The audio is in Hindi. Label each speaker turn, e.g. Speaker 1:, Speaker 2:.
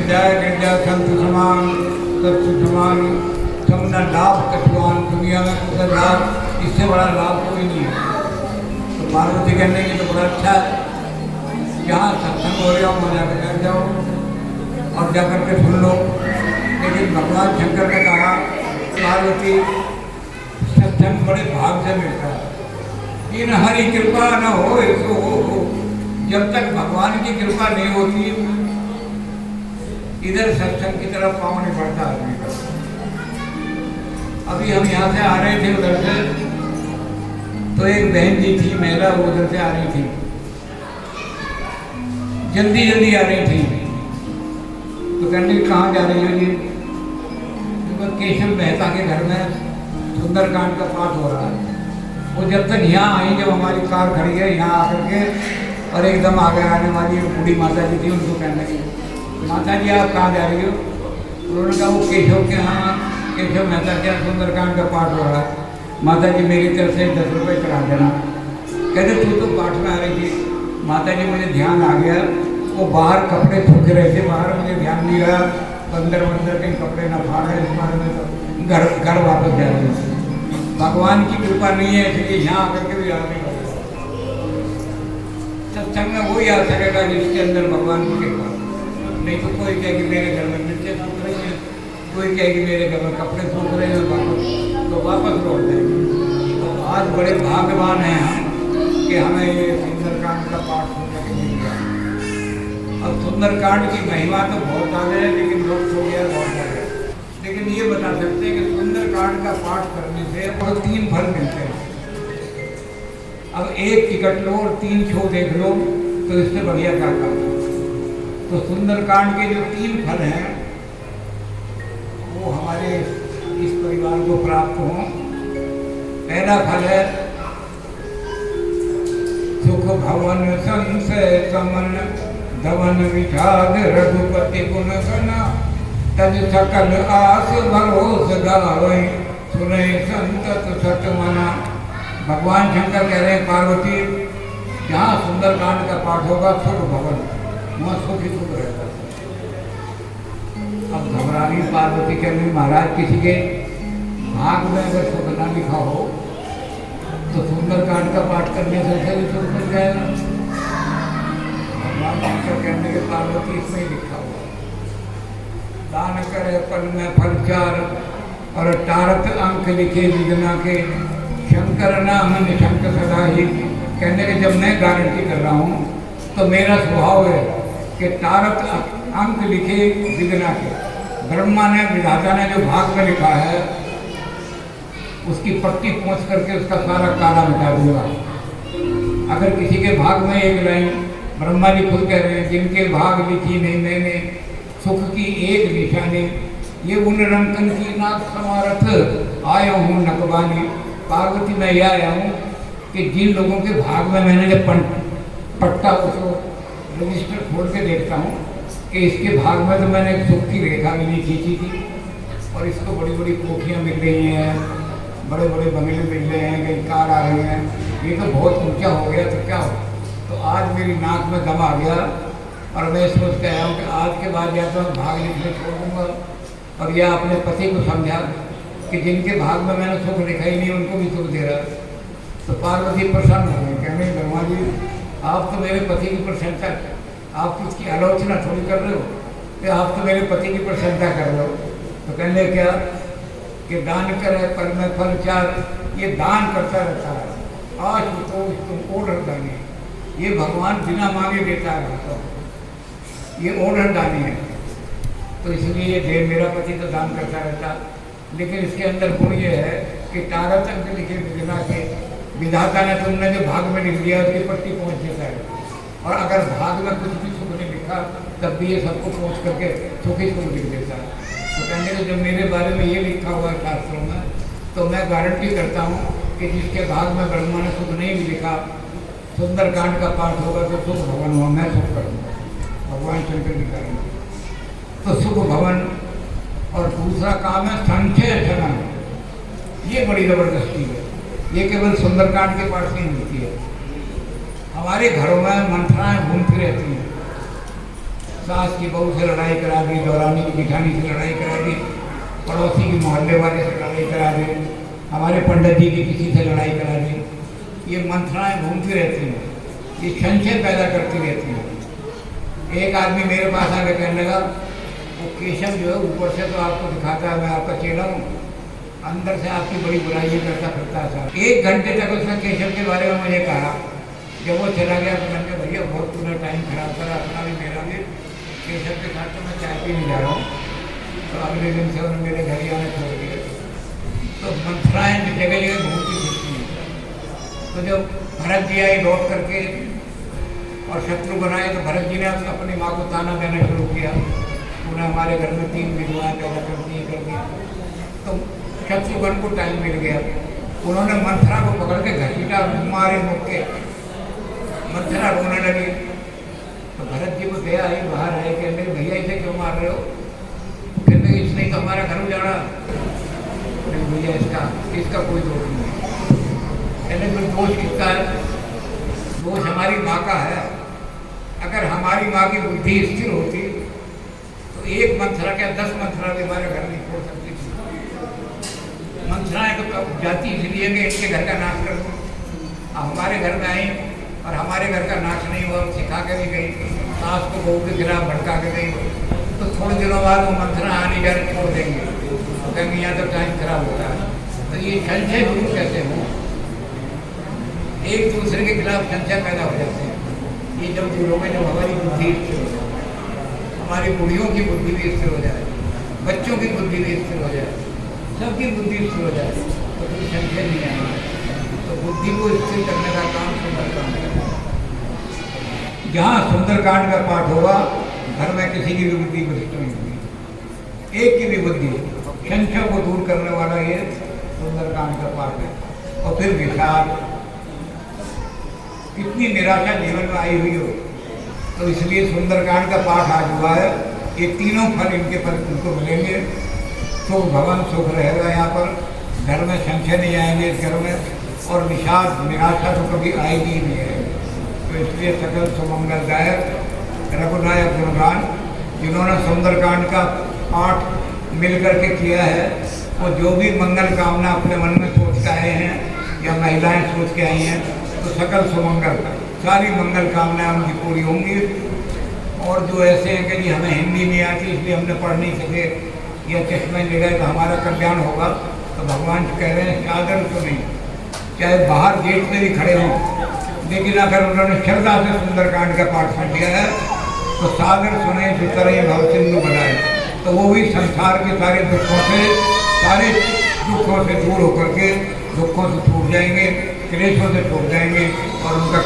Speaker 1: गिरजा संत समान सत्य समान समना लाभ कटवान। दुनिया में कुछ लाभ, इससे बड़ा लाभ कोई नहीं है। तो पार्वती कहने की तो बड़ा अच्छा है, जहाँ सत्संग हो रहा हो वहाँ जाकर बैठ जाओ और जाकर के सुन लो। लेकिन भगवान शंकर ने कहा पार्वती सत्संग बड़े भाग से मिलता है, इन हरि कृपा न हो ऐसो हो। जब तक भगवान की कृपा नहीं होती इधर सत्संग की तरफ पाँव नहीं बढ़ता आदमी का। अभी हम यहाँ से आ रहे थे उधर से, तो एक बहन जी थी महिला, वो उधर से आ रही थी, जल्दी जल्दी आ रही थी। तो कहने कहाँ जा रही हो जी? केशव मेहता के घर में सुंदरकांड का पाठ हो रहा है। वो जब तक यहाँ आई, जब हमारी कार खड़ी है यहाँ आकर के, और एकदम आगे आने वाली बूढ़ी माता जी थी, उनको कहने लगी माता जी आप कहाँ जा रही हो? उन्होंने कहा वो केशव के यहाँ, केशव मेहता के यहाँ सुंदरकांड का पाठ हो रहा है, माता जी मेरी तरफ से 10 रुपये चढ़ा देना। कहते तू तो पाठ में आ रही थी। माता जी मुझे ध्यान आ गया, वो बाहर कपड़े थूक रहे थे, बाहर मुझे ध्यान नहीं रहा, बंदर कहीं कपड़े ना फाड़े, इस बारे में तो घर वापस जा रहे थे। भगवान की कृपा नहीं है, इसलिए यहाँ आकर के भी आ नहीं सकता। सत्संग में वही आ सकेगा जिसके अंदर भगवान की कृपा। नहीं तो कोई कहे कि मेरे घर में मिर्चें सूख रही हैं, कोई कहे कि मेरे घर में कपड़े सूख रहे हैं, तो वापस लौट जाएंगे। तो आज बड़े भाग्यवान हैं हम कि हमें ये सुंदरकांड का पाठ सुनने को मिल गया। अब सुंदरकांड की महिमा तो बहुत ज़्यादा है, लेकिन लोग हो गया बहुत ज़्यादा। लेकिन ये बता सकते हैं कि सुंदरकांड का पाठ करने से और 3 फल मिलते हैं। अब एक टिकट लो और 3 शो देख लो, तो इससे बढ़िया क्या काम है। तो सुंदरकांड के जो 3 फल हैं वो हमारे इस परिवार को प्राप्त हों। पहला फल है सुख भवन संशय समन धवन विषाद रघुपति गुण गना तज सकल आस भरोस गावै सुने संतत सत मना। भगवान शंकर कह रहे हैं पार्वती जहाँ सुंदरकांड का पाठ होगा सुख भवन, वहाँ सुख ही सुख रहता है। अब घबरानी पार्वती कह रही महाराज किसी के भाग में अगर सुख ना लिखा हो तो सुंदरकांड का पाठ करने से भी सुख मिल जाएगा। भगवान शंकर कहने के पार्वती इसमें ही लिखा हुआ दान करे पल में फल 4 और टारत अंक लिखे विघ्ना के शंकर नाम निशंक सदा ही। कहने के जब मैं गारंटी कर रहा हूँ तो मेरा स्वभाव है कि टारत अंक लिखे विघ्ना के। ब्रह्मा ने विधाता ने जो भाग में लिखा है उसकी पट्टी पहुँच करके उसका सारा काला मिटा दूंगा। अगर किसी के भाग में एक लाइन, ब्रह्मा जी खुद कह रहे हैं जिनके भाग लिखी नहीं मैंने सुख की एक निशानी, ये उन रंकन की नाथ समारथ आया हूँ नकबानी। पार्वती मैं यह आया हूँ कि जिन लोगों के भाग में मैंने जब पट्टा उसको रजिस्टर खोल के देखता हूँ कि इसके भाग में तो मैंने सुख की रेखा भी नहीं खींची थी और इसको बड़ी बड़ी कोठियाँ मिल रही हैं, बड़े बड़े बंगले मिल रहे हैं, कई कार आ रही हैं, ये तो बहुत ऊंचा हो गया तो क्या हो। तो आज मेरी नाक में दम आ गया और मैं सोच के आया हूँ कि आज के बाद या तो मैं भाग लिखने छोड़ दूँगा और या अपने पति को समझा कि जिनके भाग में मैंने सुख लिखा ही नहीं उनको भी सुख दे रहा। तो पार्वती प्रसन्न हो गई, कहने ब्रह्मा जी आप तो मेरे पति की प्रशंसा, आप इसकी आलोचना थोड़ी कर रहे हो कि आप तो मेरे पति की प्रशंसा कर रहे हो। तो कहने क्या कि दान करे पल में फल 4, ये दान करता रहता है। आज तो तुम ओढ़ दानी, ये भगवान बिना मांगे देता है, तो ये ओढ़ दानी है। तो इसलिए ये देव मेरा पति तो दान करता रहता, लेकिन इसके अंदर गुण ये है कि तारत अंक लिखे विघ्ना के विधाता ने तुमने जो भाग में लिख दिया उसकी पट्टी पहुँच देता है। और अगर भाग में कुछ भी सुख नहीं लिखा तब भी ये सबको पहुँच करके सुख ही सुख लिख देता है। तो कहने को जब मेरे बारे में ये लिखा हुआ है शास्त्रों में तो मैं गारंटी करता हूँ कि जिसके भाग में ब्रह्मा ने सुख नहीं भी लिखा, सुंदरकांड का पाठ होगा तो सुख भवन हुआ, मैं सुख करूँगा, भगवान शंकर की करेंगे। तो सुख भवन। और दूसरा काम है संचय धन, ये बड़ी ज़बरदस्ती है, ये केवल सुंदरकांड के पाठ नहीं मिलती है। हमारे घरों में मंत्राएं घूमती रहती हैं, सास की बहू से लड़ाई करा दी, दौरानी की बिठानी से लड़ाई करा दी, पड़ोसी की मोहल्ले वाले से लड़ाई करा दी, हमारे पंडित जी की किसी से लड़ाई करा दी। ये मंथराएँ घूमती रहती हैं, ये संशय पैदा करती रहती हैं। एक आदमी मेरे पास आके कहने लगा, वो केशव जो है ऊपर से तो आपको दिखाता है मैं आपका चेला हूँ, अंदर से आपकी बड़ी बुराई करता फिरता है साहब। 1 घंटे तक उसने केशव के बारे में मुझे कहा। जब वो चला गया तो मैंने भैया बहुत तूने टाइम खराब करा, अपना भी मेरा भी। केशव के साथ तो मैं चाय पीने जा रहा हूँ, तो अगले दिन से उन्होंने मेरे घर ही आने छोड़ दिया। तो मंथराएँ जगह जगह घूमती फिरती हैं। तो जब भरत जी आई लौट करके और शत्रु बनाए, तो भरत जी ने अपनी माँ को ताना देना शुरू किया, उन्हें हमारे घर में 3 विधवाएँ पैदा कर दिया। तो शत्रुघ्न को टाइम मिल गया, उन्होंने मंथरा को पकड़ के घसीटा, मारे मुक्के, मंथरा रोने लगी। तो भरत जी को दया आई, बाहर आए, कहने भैया इसे क्यों मार रहे हो? कहते इसने तो हमारा घर उजाड़ा। भैया इसका कोई दोष नहीं है। कहने कोई दोष किसका है? दोष हमारी माँ का है। अगर हमारी माँ की बुद्धि स्थिर होती तो 1 मंथरा क्या 10 मंथरा भी हमारे घर नहीं छोड़ सकती थी। मंथराएँ तो कब जाती इसलिए कि इनके घर का नाश कर दो। हमारे घर में आई और हमारे घर का नाश नहीं हुआ, सिखा के भी गई, सास को बहू के खिलाफ भड़का के गई। तो थोड़े दिनों बाद वो मंथरा आने जाने छोड़ देंगे, तो कहेंगे यहाँ तो टाइम खराब होता है। तो ये संशय दूर कैसे हो? एक दूसरे के खिलाफ संशय पैदा हो जाते हैं। ये जब दूर होंगे, जब हमारी बुद्धि स्थिर हो जाए, हमारी बुढ़ियों की बुद्धि भी स्थिर हो जाए, बच्चों की बुद्धि भी स्थिर हो जाए, सबकी बुद्धि स्थिर हो जाए, तो कोई संशय नहीं आएगा। तो बुद्धि को स्थिर करने का काम सुंदरकांड है। जहाँ सुंदरकांड का पाठ होगा, घर में किसी की भी बुद्धि भ्रष्ट नहीं होगी, एक की भी बुद्धि संशय को दूर करने वाला ये सुंदरकांड का पाठ है। और फिर विषाद, इतनी निराशा जीवन में आई हुई हो, तो इसलिए सुंदरकांड का पाठ आज हुआ है। ये तीनों फल इनके पर उनको मिलेंगे। सुख भवन सुख रहेगा यहाँ पर, घर में संशय नहीं आएंगे इस घर में, और विषाद निराशा तो कभी आएगी ही नहीं है। तो इसलिए सकल सुमंगलदायक रघुनायक गुणगान, जिन्होंने सुंदरकांड का पाठ मिल करके किया है, वो जो भी मंगल कामना अपने मन में सोच के आए हैं या महिलाएं सोच के आई हैं, तो सकल सुमंगल सारी मंगल कामनाएं उनकी पूरी होंगी। और जो ऐसे हैं कि जी हमें हिंदी नहीं आती इसलिए हमने पढ़ नहीं सके या चश्मे ले गए तो हमारा कल्याण होगा, तो भगवान कह रहे हैं चादर तो नहीं, चाहे बाहर गेट में भी खड़े हों, लेकिन अगर उन्होंने श्रद्धा से सुंदरकांड का पाठ सुन लिया है तो सागर सुने सुतरे भव सिंधु बनाए, तो वो भी संसार के सारे दुखों से दूर होकर के दुखों से छूट जाएंगे, क्लेशों से छूट जाएंगे और उनका